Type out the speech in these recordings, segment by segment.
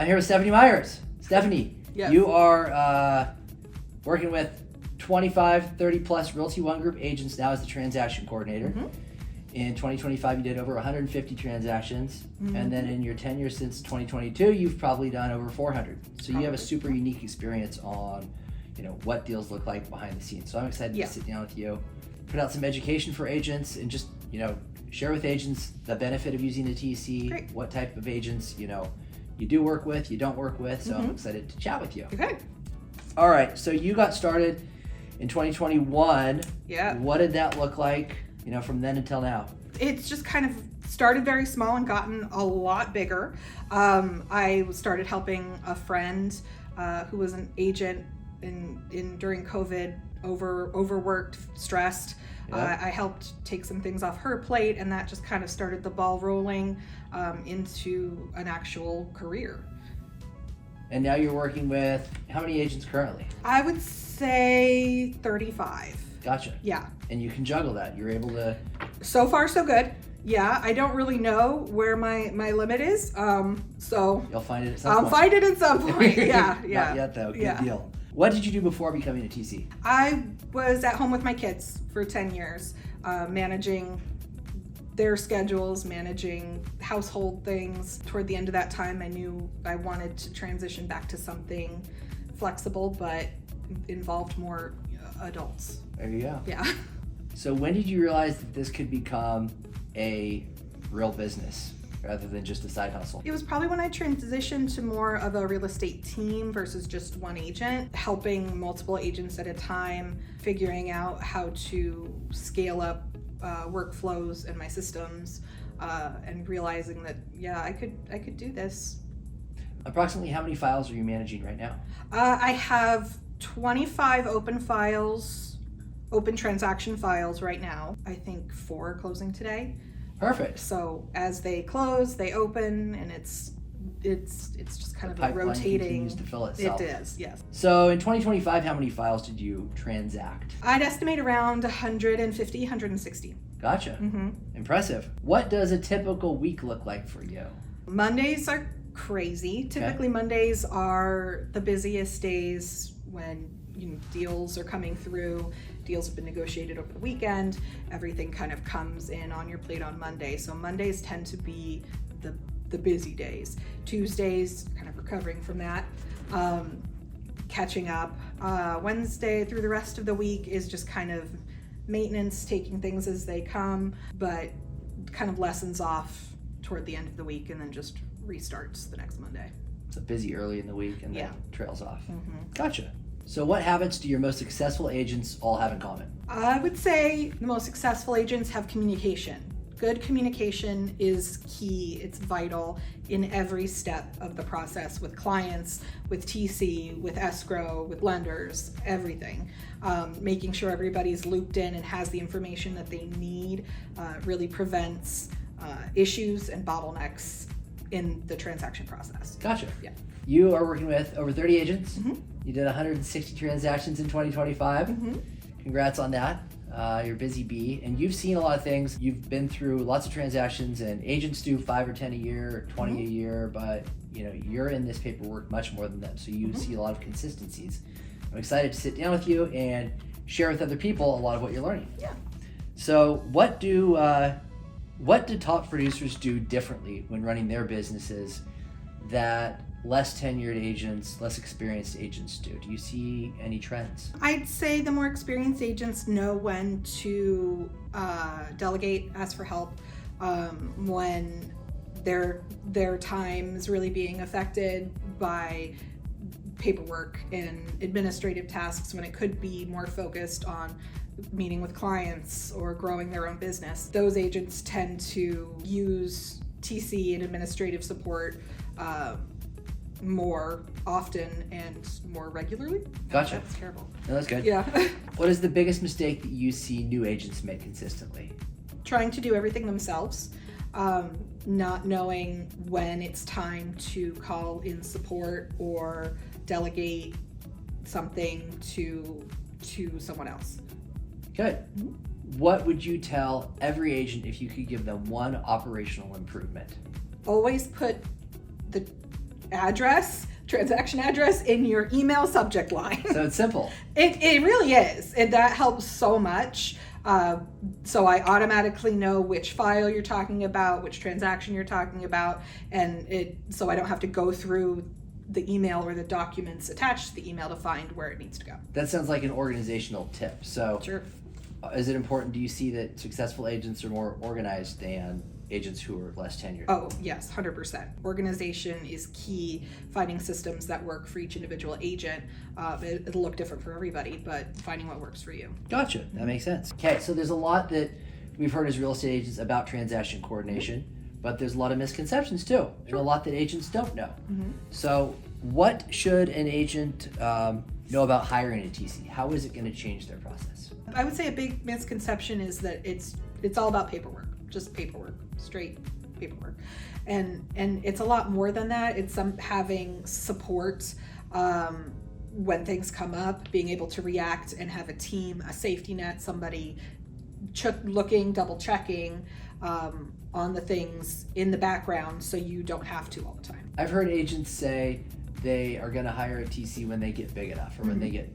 I'm here with Stephanie Myers. Stephanie, Yes. You are working with 25, 30 plus Realty ONE Group agents now as the transaction coordinator. Mm-hmm. In 2025, you did over 150 transactions. Mm-hmm. And then in your tenure since 2022, you've probably done over 400. So you have a super unique experience on, what deals look like behind the scenes. So I'm excited to sit down with you, put out some education for agents, and just, share with agents the benefit of using the TC, Great. what type of agents, you do work with, you don't work with. So I'm excited to chat with you. Okay. All right. So you got started in 2021. Yeah. What did that look like, from then until now? It's just kind of started very small and gotten a lot bigger. I started helping a friend who was an agent during COVID, overworked, stressed. Yeah. I helped take some things off her plate, and that just kind of started the ball rolling into an actual career. And now you're working with how many agents currently? I would say 35. Gotcha. Yeah. And you can juggle that. You're able to. So far, so good. Yeah, I don't really know where my limit is. So You'll find it at some I'll point. find it at some point. Yeah, yeah. Not yet though. Good Yeah. deal. What did you do before becoming a TC? I was at home with my kids for 10 years, managing their schedules, managing household things. Toward the end of that time, I knew I wanted to transition back to something flexible, but involved more adults. There you go. Yeah. So when did you realize that this could become a real business rather than just a side hustle? It was probably when I transitioned to more of a real estate team versus just one agent, helping multiple agents at a time, figuring out how to scale up workflows and my systems, and realizing that, I could do this. Approximately how many files are you managing right now? I have 25 open transaction files right now. I think 4 are closing today. Perfect. So as they close, they open, and it's just kind of a Pipeline rotating. continues to fill itself. It is, yes. So in 2025, how many files did you transact? I'd estimate around 150, 160. Gotcha. Mm-hmm. Impressive. What does a typical week look like for you? Mondays are crazy. Typically, Mondays are the busiest days when deals are coming through. Deals have been negotiated over the weekend. Everything kind of comes in on your plate on Monday. So Mondays tend to be the busy days. Tuesdays, kind of recovering from that, catching up. Wednesday through the rest of the week is just kind of maintenance, taking things as they come, but kind of lessens off toward the end of the week and then just restarts the next Monday. So busy early in the week and then trails off. Mm-hmm. Gotcha. So what habits do your most successful agents all have in common? I would say the most successful agents have communication. Good communication is key. It's vital in every step of the process with clients, with TC, with escrow, with lenders, everything. Making sure everybody's looped in and has the information that they need really prevents issues and bottlenecks in the transaction process. Gotcha. Yeah. You are working with over 30 agents. Mm-hmm. You did 160 transactions in 2025. Mm-hmm. Congrats on that. You're a busy bee, and you've seen a lot of things. You've been through lots of transactions, and agents do 5 or 10 a year, or 20 a year, but you're in this paperwork much more than them, so you see a lot of consistencies. I'm excited to sit down with you and share with other people a lot of what you're learning. Yeah. So what do top producers do differently when running their businesses that less tenured agents, less experienced agents do? Do you see any trends? I'd say the more experienced agents know when to delegate, ask for help, when their time is really being affected by paperwork and administrative tasks, when it could be more focused on meeting with clients or growing their own business. Those agents tend to use TC and administrative support more often and more regularly. Gotcha. That's terrible. No, that's good. Yeah. What is the biggest mistake that you see new agents make consistently? Trying to do everything themselves, not knowing when it's time to call in support or delegate something to someone else. Good. Mm-hmm. What would you tell every agent if you could give them one operational improvement? Always put transaction address in your email subject line. So it's simple. It really is. That helps so much. So I automatically know which file you're talking about, which transaction you're talking about, and so I don't have to go through the email or the documents attached to the email to find where it needs to go. That sounds like an organizational tip. So Sure. Is it important, do you see that successful agents are more organized than agents who are less tenured? Oh, yes, 100%. Organization is key. Finding systems that work for each individual agent. It'll look different for everybody, but finding what works for you. Gotcha. That makes sense. Okay, so there's a lot that we've heard as real estate agents about transaction coordination, but there's a lot of misconceptions too, and a lot that agents don't know. So what should an agent know about hiring a TC? How is it going to change their process? I would say a big misconception is that it's all about paperwork, just paperwork, straight paperwork, and it's a lot more than that. It's having support when things come up, being able to react and have a team, a safety net, somebody looking, double checking on the things in the background, so you don't have to all the time. I've heard agents say they are going to hire a TC when they get big enough, or when they get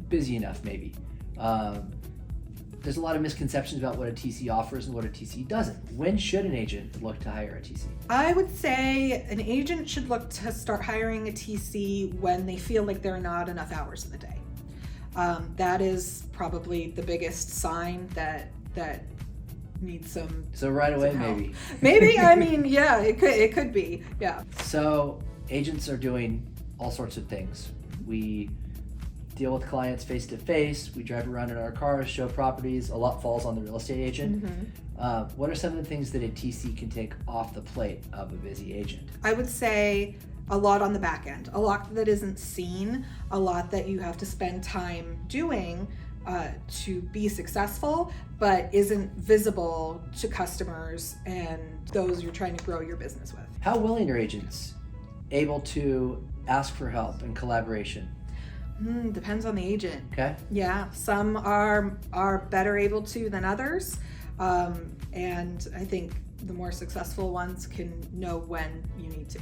busy enough, maybe. There's a lot of misconceptions about what a TC offers and what a TC doesn't. When should an agent look to hire a TC? I would say an agent should look to start hiring a TC when they feel like there are not enough hours in the day. That is probably the biggest sign that needs some. So right away, some help. maybe. Maybe. I mean, yeah, it could be. Yeah. So agents are doing all sorts of things. We deal with clients face to face. We drive around in our cars, show properties. A lot falls on the real estate agent. What are some of the things that a TC can take off the plate of a busy agent? I would say a lot on the back end, a lot that isn't seen, a lot that you have to spend time doing to be successful, but isn't visible to customers and those you're trying to grow your business with. How willing are agents able to ask for help and collaboration? Depends on the agent. Okay. Yeah, some are better able to than others, and I think the more successful ones can know when you need to.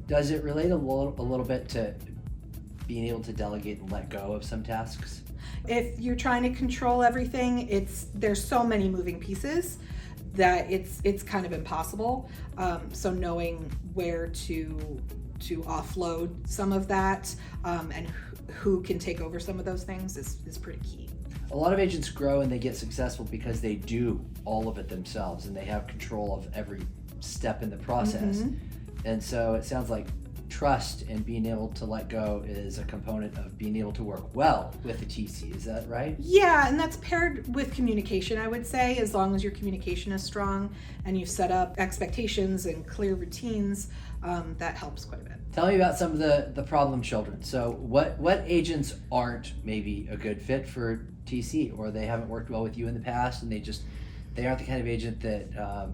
Does it relate a little bit to being able to delegate and let go of some tasks? If you're trying to control everything, there's so many moving pieces that it's kind of impossible. So knowing where to offload some of that and who can take over some of those things is pretty key. A lot of agents grow and they get successful because they do all of it themselves and they have control of every step in the process. And so it sounds like trust and being able to let go is a component of being able to work well with the TC. Is that right? Yeah, and that's paired with communication, I would say. As long as your communication is strong and you've set up expectations and clear routines, that helps quite a bit. Tell me about some of the problem children. So what agents aren't maybe a good fit for TC, or they haven't worked well with you in the past and they aren't the kind of agent that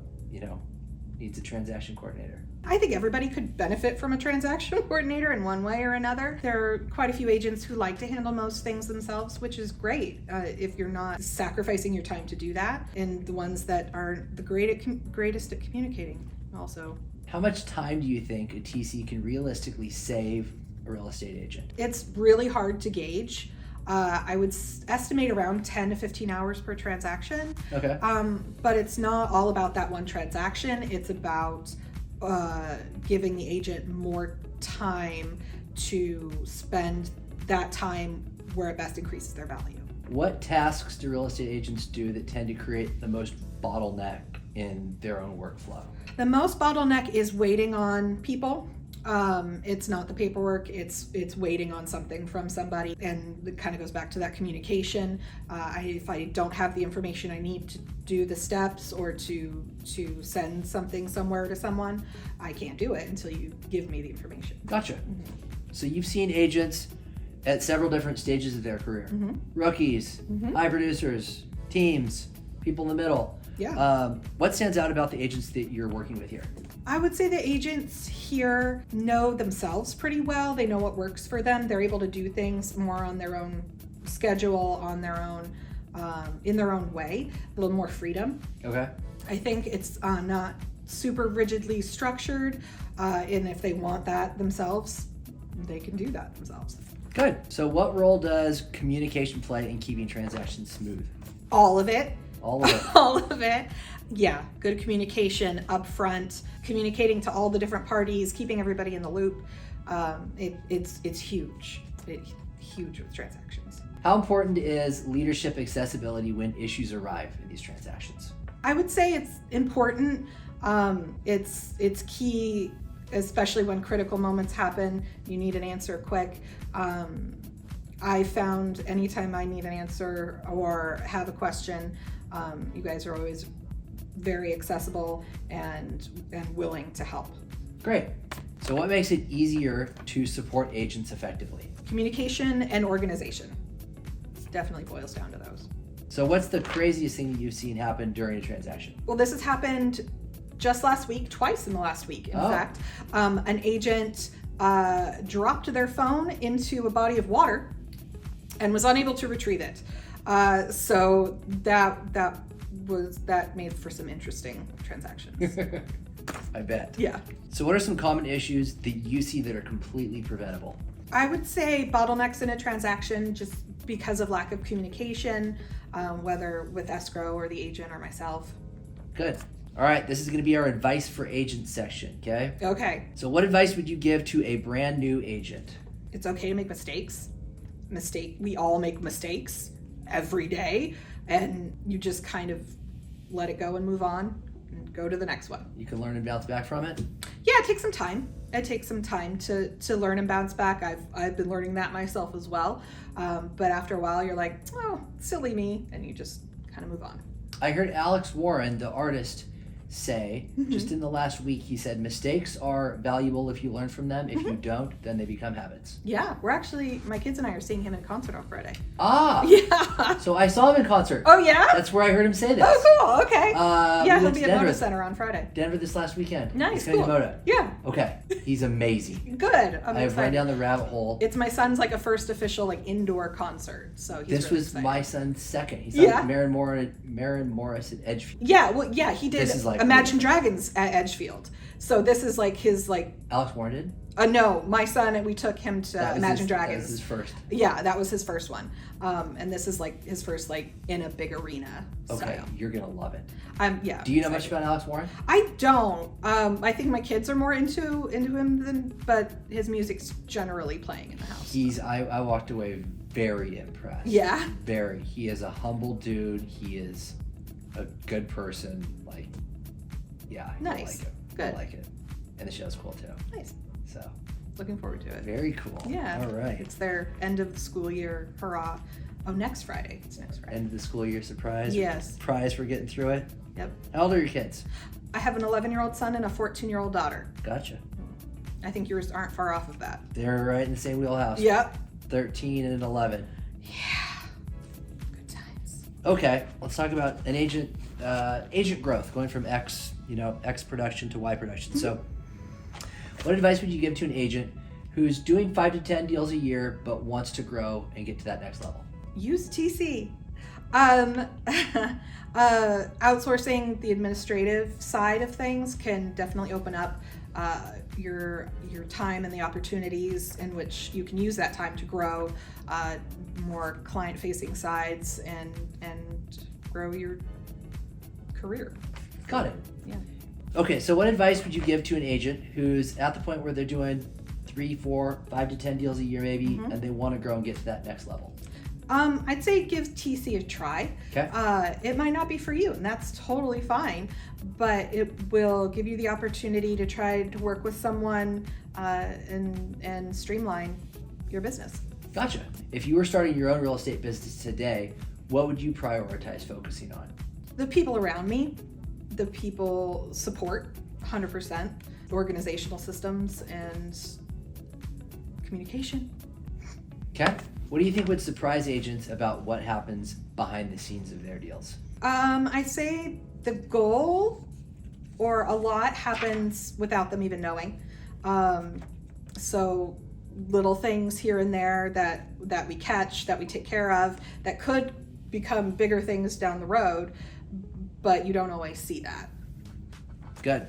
needs a transaction coordinator? I think everybody could benefit from a transaction coordinator in one way or another. There are quite a few agents who like to handle most things themselves, which is great if you're not sacrificing your time to do that. And the ones that are the greatest at communicating also. How much time do you think a TC can realistically save a real estate agent? It's really hard to gauge. I would estimate around 10 to 15 hours per transaction. Okay. But it's not all about that one transaction. It's about giving the agent more time to spend that time where it best increases their value. What tasks do real estate agents do that tend to create the most bottleneck in their own workflow? The most bottleneck is waiting on people. It's not the paperwork, it's waiting on something from somebody, and it kind of goes back to that communication. If I don't have the information I need to do the steps or to send something somewhere to someone, I can't do it until you give me the information. Gotcha. So you've seen agents at several different stages of their career. Rookies, high producers, teams, people in the middle. Yeah. What stands out about the agents that you're working with here? I would say the agents here know themselves pretty well. They know what works for them. They're able to do things more on their own schedule, on their own, in their own way, a little more freedom. Okay. I think it's not super rigidly structured, and if they want that themselves, they can do that themselves. Good. So what role does communication play in keeping transactions smooth? All of it. All of it. All of it. Yeah, good communication up front, communicating to all the different parties, keeping everybody in the loop. It's huge. It's huge with transactions. How important is leadership accessibility when issues arrive in these transactions? I would say it's important. It's key, especially when critical moments happen. You need an answer quick. I found anytime I need an answer or have a question, you guys are always very accessible and willing to help. Great. So what makes it easier to support agents effectively? Communication and organization. It definitely boils down to those. So what's the craziest thing that you've seen happen during a transaction? Well, this has happened just last week, twice in the last week, in fact. An agent dropped their phone into a body of water and was unable to retrieve it. So that made for some interesting transactions. I bet. Yeah. So what are some common issues that you see that are completely preventable? I would say bottlenecks in a transaction just because of lack of communication, whether with escrow or the agent or myself. Good. All right, this is going to be our advice for agents section, okay? Okay. So what advice would you give to a brand new agent? It's okay to make mistakes. We all make mistakes every day, and you just kind of let it go and move on and go to the next one. You can learn and bounce back from it? Yeah, it takes some time. It takes some time to learn and bounce back. I've been learning that myself as well. But after a while, you're like, oh, silly me, and you just kind of move on. I heard Alex Warren, the artist, say, just in the last week, he said, mistakes are valuable if you learn from them. If you don't, then they become habits. Yeah, my kids and I are seeing him in concert on Friday. Ah! Yeah. So I saw him in concert. Oh, yeah? That's where I heard him say this. Oh, cool. Okay. Yeah, we he'll went be to at Denver. Moda Center on Friday. Denver this last weekend. Nice, He's coming cool. to Moda. Yeah. Okay. He's amazing. Good. I'm I have run excited. down the rabbit hole. It's my son's like a first official like indoor concert, so he's This really was excited. my son's second. He saw Yeah. Maren Morris at Edgefield. Yeah, well, yeah, he did This is like Imagine Dragons at Edgefield. So this is like his like. Alex Warren did? No, my son, we took him to Imagine Dragons. That was his first. Yeah, that was his first one. And this is like his first like in a big arena. Okay, style. you're gonna love it. Yeah. Do you know excited. much about Alex Warren? I don't. I think my kids are more into him but his music's generally playing in the house. I walked away very impressed. Yeah. Very. He is a humble dude. He is a good person. Like, yeah. I Nice. like it. Good. I like it. And the show's cool too. Nice. So, Looking forward to it. very cool. Yeah. All right. It's their end of the school year hurrah. Oh, next Friday. It's next Friday. End of the school year surprise. Yes. Prize for getting through it. Yep. How old are your kids? I have an 11-year-old son and a 14-year-old daughter. Gotcha. I think yours aren't far off of that. They're right in the same wheelhouse. Yep. 13 and 11. Yeah. Good times. Okay, let's talk about an agent growth, going from X production to Y production. So, what advice would you give to an agent who's doing 5 to 10 deals a year but wants to grow and get to that next level? Use TC. Outsourcing the administrative side of things can definitely open up your time and the opportunities in which you can use that time to grow more client-facing sides and grow your career. Got it. Yeah. Okay, so what advice would you give to an agent who's at the point where they're doing 3, 4, 5 to 10 deals a year maybe, and they want to grow and get to that next level? I'd say give TC a try. Okay. It might not be for you, and that's totally fine, but it will give you the opportunity to try to work with someone and streamline your business. Gotcha. If you were starting your own real estate business today, what would you prioritize focusing on? The people around me, the people support, 100%, organizational systems, and communication. Okay. What do you think would surprise agents about what happens behind the scenes of their deals? I'd say the goal or a lot happens without them even knowing. So little things here and there that we catch, that we take care of, that could become bigger things down the road, but you don't always see that. Good.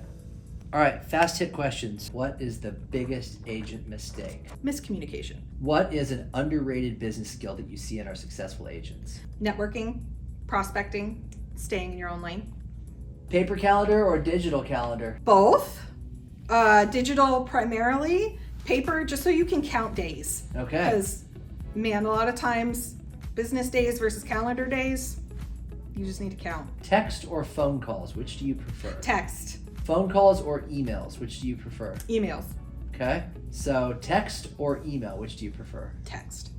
All right, fast hit questions. What is the biggest agent mistake? Miscommunication. What is an underrated business skill that you see in our successful agents? Networking, prospecting, staying in your own lane. Paper calendar or digital calendar? Both. Digital primarily, paper just so you can count days. Okay. Because, man, a lot of times, business days versus calendar days, you just need to count. Text or phone calls? Which do you prefer? Text. Phone calls or emails? Which do you prefer? Emails. Okay. So text or email? Which do you prefer? Text.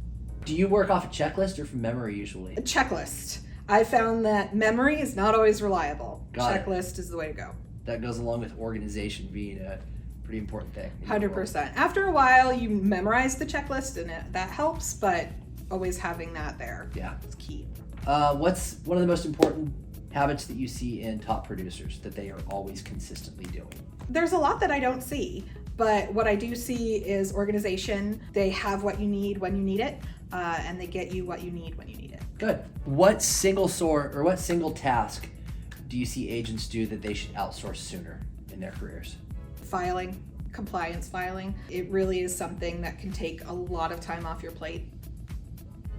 Do you work off a checklist or from memory usually? A checklist. I found that memory is not always reliable. Got it. Checklist is the way to go. That goes along with organization being a pretty important thing. in your world. 100%. After a while, you memorize the checklist and that helps, but always having that there Yeah. is key. What's one of the most important habits that you see in top producers that they are always consistently doing? There's a lot that I don't see, but what I do see is organization. They have what you need when you need it, and they get you what you need when you need it. Good. What single task do you see agents do that they should outsource sooner in their careers? Filing, compliance filing. It really is something that can take a lot of time off your plate.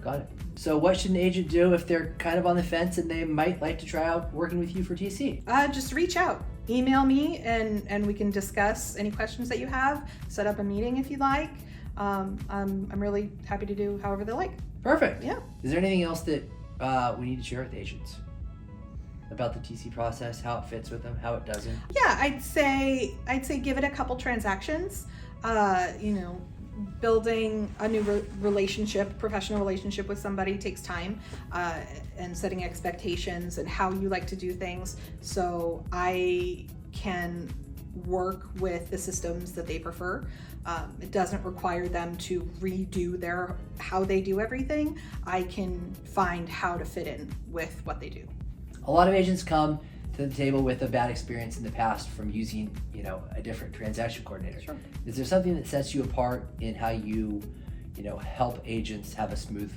Got it. So what should an agent do if they're kind of on the fence and they might like to try out working with you for TC? Just reach out. Email me and we can discuss any questions that you have. Set up a meeting if you'd like. I'm really happy to do however they like. Perfect. Yeah. Is there anything else that we need to share with agents about the TC process, how it fits with them, how it doesn't? Yeah, I'd say give it a couple transactions. Building a new professional relationship with somebody takes time, and setting expectations and how you like to do things. So I can work with the systems that they prefer. It doesn't require them to redo how they do everything. I can find how to fit in with what they do. A lot of agents come to the table with a bad experience in the past from using, a different transaction coordinator. Sure. Is there something that sets you apart in how you help agents have a smooth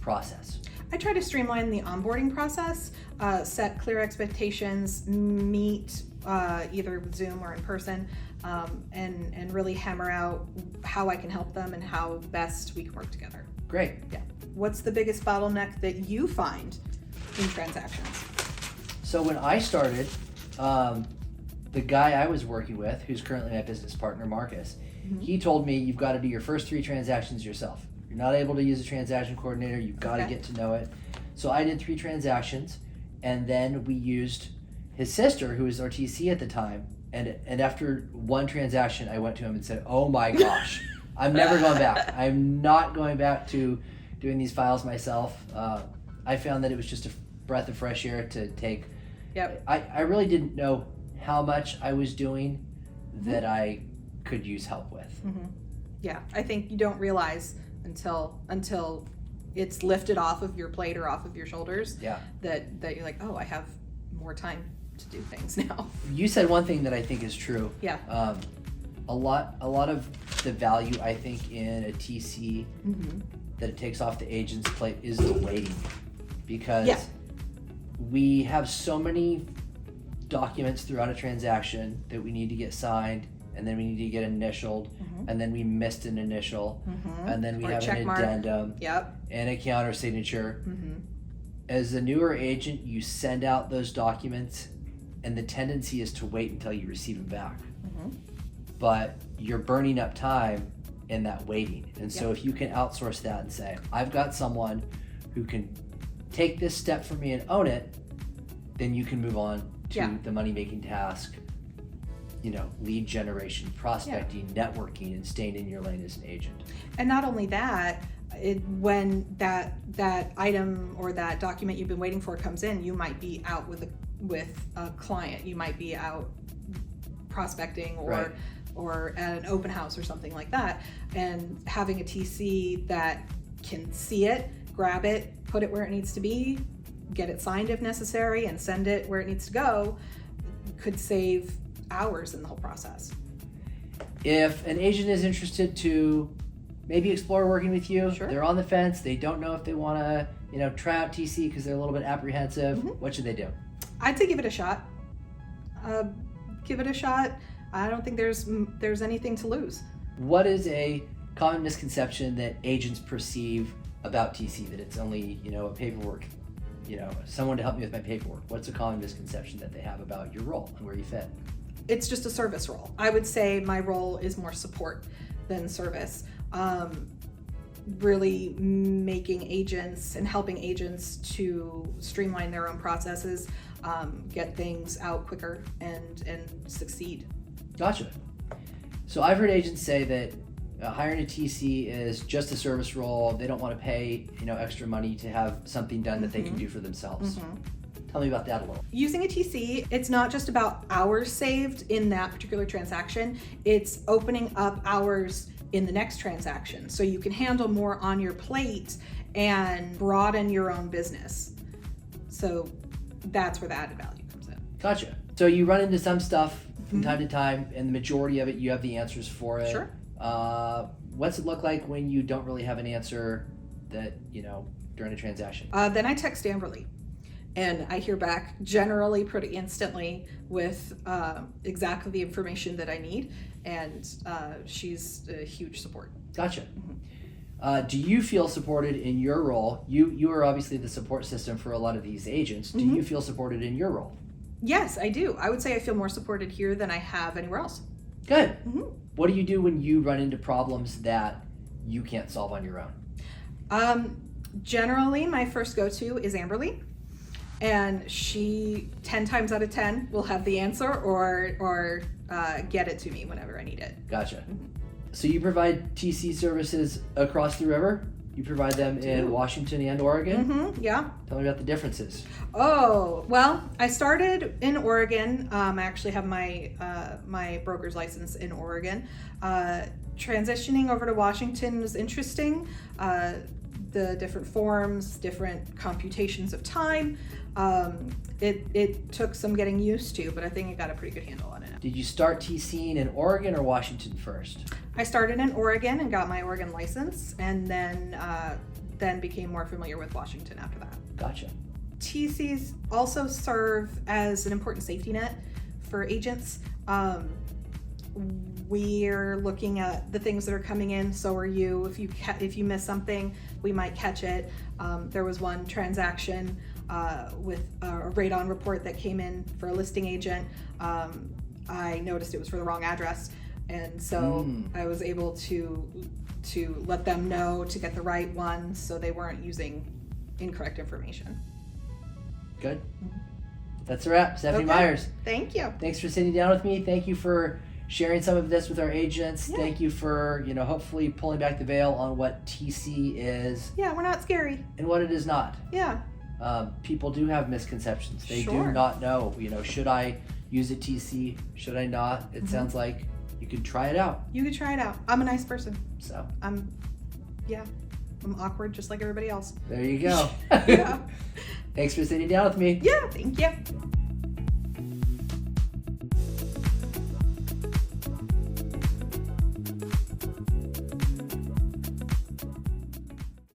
process? I try to streamline the onboarding process, set clear expectations, meet either with Zoom or in person, and really hammer out how I can help them and how best we can work together. Great. Yeah. What's the biggest bottleneck that you find in transactions? So when I started, the guy I was working with, who's currently my business partner, Marcus, he told me you've got to do your first 3 transactions yourself. You're not able to use a transaction coordinator. You've got to get to know it. So I did 3 transactions, and then we used his sister, who was our TC at the time. And after 1 transaction, I went to him and said, "Oh my gosh, I'm never going back. I'm not going back to doing these files myself." I found that it was just a breath of fresh air to take. Yep. I really didn't know how much I was doing that I could use help with. Yeah, I think you don't realize until it's lifted off of your plate or off of your shoulders. Yeah. That you're like, oh, I have more time to do things now. You said one thing that I think is true. Yeah. A lot of the value I think in a TC that it takes off the agent's plate is the waiting, because we have so many documents throughout a transaction that we need to get signed, and then we need to get initialed, and then we missed an initial, and then we have an addendum, and a counter signature. As a newer agent, you send out those documents, and the tendency is to wait until you receive them back. But you're burning up time in that waiting. And so if you can outsource that and say, I've got someone who can take this step for me and own it, then you can move on to the money-making task, lead generation, prospecting, networking, and staying in your lane as an agent. And not only that, when that item or that document you've been waiting for comes in, you might be out with a client. You might be out prospecting or at an open house or something like that. And having a TC that can see it, grab it, put it where it needs to be, get it signed if necessary, and send it where it needs to go, could save hours in the whole process. If an agent is interested to maybe explore working with you, they're on the fence, they don't know if they want to, try out TC because they're a little bit apprehensive, what should they do? I'd say give it a shot. give it a shot. I don't think there's anything to lose. What is a common misconception that agents perceive about TC, that it's only, a paperwork, someone to help me with my paperwork? What's a common misconception that they have about your role and where you fit? It's just a service role. I would say my role is more support than service. Really making agents and helping agents to streamline their own processes, get things out quicker and succeed. Gotcha. So I've heard agents say that hiring a TC is just a service role. They don't want to pay, extra money to have something done that they can do for themselves. Tell me about that a little. Using a TC, it's not just about hours saved in that particular transaction. It's opening up hours in the next transaction, so you can handle more on your plate and broaden your own business. So that's where the added value comes in. Gotcha. So you run into some stuff from time to time, and the majority of it, you have the answers for it. Sure. What's it look like when you don't really have an answer that, during a transaction? Then I text Amberly, and I hear back generally pretty instantly with exactly the information that I need, and she's a huge support. Gotcha. Do you feel supported in your role? You are obviously the support system for a lot of these agents. Do you feel supported in your role? Yes, I do. I would say I feel more supported here than I have anywhere else. Good. What do you do when you run into problems that you can't solve on your own? Generally, my first go-to is Amberly, and she 10 times out of 10 will have the answer or get it to me whenever I need it. Gotcha. So you provide TC services across the river? You provide them in Washington and Oregon? Yeah. Tell me about the differences. Oh, well, I started in Oregon. I actually have my my broker's license in Oregon. Transitioning over to Washington was interesting. The different forms, different computations of time. It took some getting used to, but I think I got a pretty good handle on it. Did you start TCing in Oregon or Washington first? I started in Oregon and got my Oregon license, and then became more familiar with Washington after that. Gotcha. TCs also serve as an important safety net for agents. We're looking at the things that are coming in, so are you. If you miss something, we might catch it. There was one transaction with a radon report that came in for a listing agent. I noticed it was for the wrong address, and so I was able to let them know to get the right one, so they weren't using incorrect information. Good. That's a wrap. Stephanie Okay. Myers. Thank you. Thanks for sitting down with me. Thank you for sharing some of this with our agents. Yeah. Thank you for, hopefully pulling back the veil on what TC is Yeah, we're not scary. and what it is not. Yeah. People do have misconceptions. They do Sure. not know, should I use a TC? Should I not? It sounds like you could try it out. You could try it out. I'm a nice person. So I'm awkward just like everybody else. there you go. Yeah. Thanks for sitting down with me. Yeah, thank you.